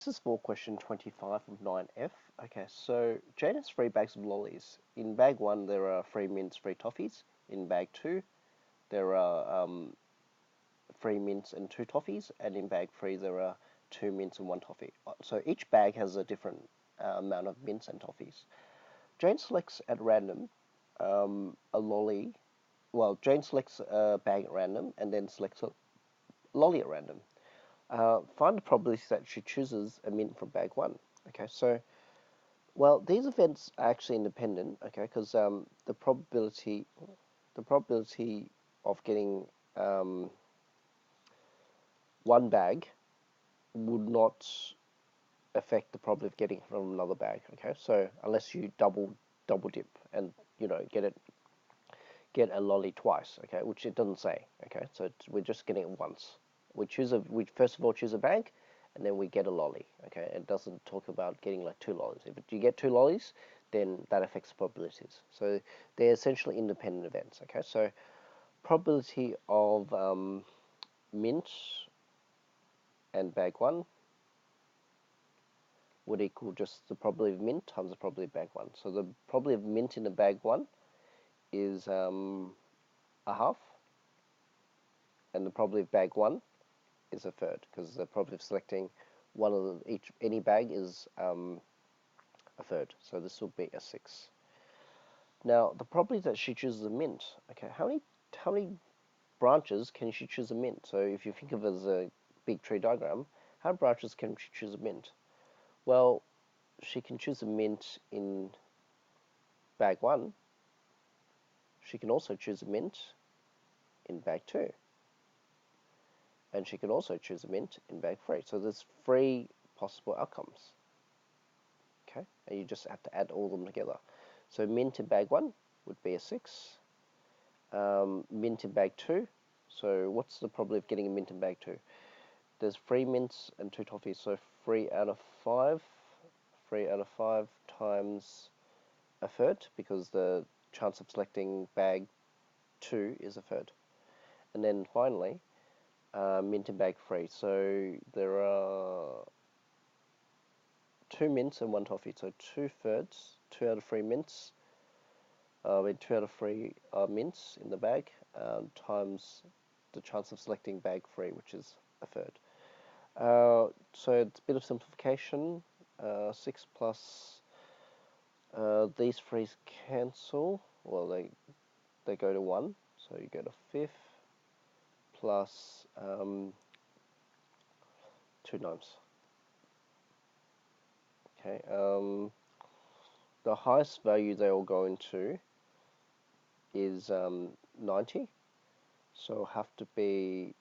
This is for question 25 of 9F. Okay, so Jane has 3 bags of lollies. In bag 1, there are 3 mints, 3 toffees. In bag 2, there are 3 mints and 2 toffees. And in bag 3, there are 2 mints and 1 toffee. So each bag has a different amount of mints and toffees. Jane selects at random a lolly. Well, Jane selects a bag at random and then selects a lolly at random. Find the probability that she chooses a mint from bag 1. Okay, so, well, these events are actually independent, okay, because the probability of getting one bag would not affect the probability of getting it from another bag, okay, so unless you double dip and, get a lolly twice, okay, which it doesn't say, okay, so we're just getting it once. We first of all choose a bag, and then we get a lolly. Okay, it doesn't talk about getting like 2 lollies. If you get 2 lollies, then that affects the probabilities. So they're essentially independent events. Okay, so probability of mint and bag 1 would equal just the probability of mint times the probability of bag 1. So the probability of mint in the bag 1 is a half, and the probability of bag 1 is a third, because the probability of selecting one of any bag is a third. So this will be a 6. Now the probability that she chooses a mint. Okay, how many branches can she choose a mint? So if you think of it as a big tree diagram, how many branches can she choose a mint? Well, she can choose a mint in bag 1. She can also choose a mint in bag 2. And she can also choose a mint in bag 3. So there's 3 possible outcomes. Okay, and you just have to add all of them together. So mint in bag 1 would be a 6. Mint in bag 2. So what's the probability of getting a mint in bag 2? There's 3 mints and 2 toffees, so 3 out of 5. 3 out of 5 times a third, because the chance of selecting bag 2 is a third. And then finally, mint in bag 3. So there are 2 mints and 1 toffee, so 2 thirds, 2 out of 3 mints, with 2 out of 3 mints in the bag, times the chance of selecting bag 3, which is a third. So it's a bit of simplification. 6 plus these 3's cancel. Well, they go to 1, so you go to 5th plus 2 nines. Okay. The highest value they all go into is 90. So have to be,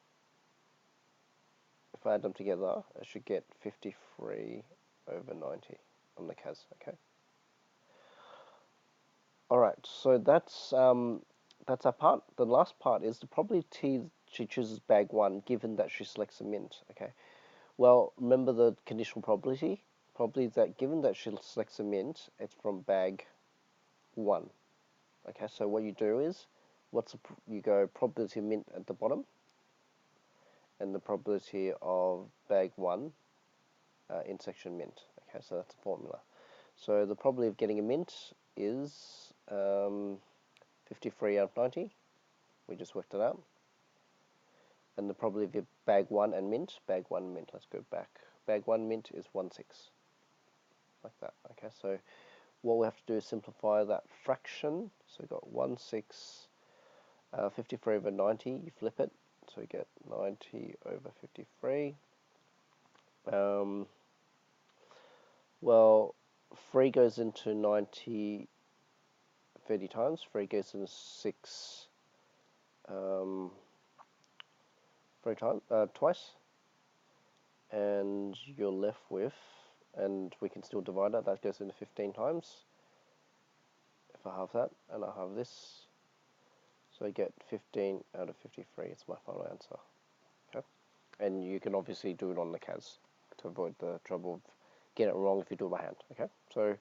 if I add them together, I should get 53 over 90 on the CAS. Okay. All right. So that's our part. The last part is the probability she chooses bag 1, given that she selects a mint. Okay. Well, remember the conditional probability. Probability that given that she selects a mint, it's from bag 1. Okay. So what you do is, you go probability of mint at the bottom, and the probability of bag 1 intersection mint. Okay, so that's the formula. So the probability of getting a mint is 53 out of 90. We just worked it out. And the probability of bag 1 and mint, let's go back. Bag 1 mint is 1/6. Like that. Okay, so what we have to do is simplify that fraction. So we've got 1/6, 53 over 90, you flip it. So you get 90 over 53. Well, 3 goes into 90 30 times. 3 goes into 6 twice. And you're left with, and we can still divide that goes into 15 times. If I have that, and I have this, so I get 15 out of 53. It's my final answer. Okay, and you can obviously do it on the CAS to avoid the trouble of getting it wrong if you do it by hand. Okay, so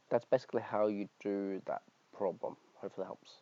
that's basically how you do that problem. Hopefully that helps.